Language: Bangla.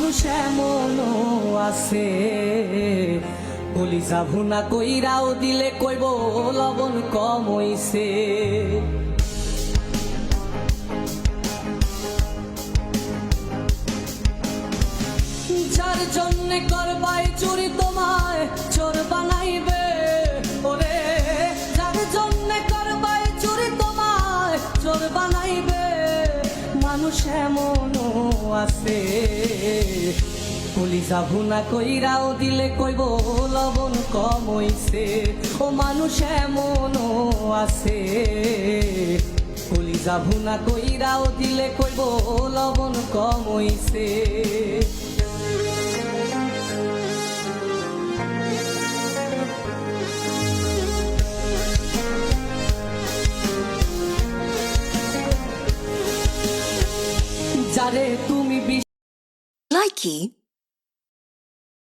মানুষ এমনও আছে কলিজা ভুনা কইরাও দিলে কইব লবণ কম হইছে। যার জন্যে করবাই চুরি তোমায় চোর বানাইবে, ওরে যার জন্যে করবাই চুরি তোমায় চোর বানাইবে। মানুষ এমনও আছে কলিজা ভুনা কইরাও দিলে কইব লবণ কম হইছে। ও মানুষ এমনও আছে কলিজা ভুনা কইরাও দিলে কইব লবণ কম হইছে। যারে তুমি Likey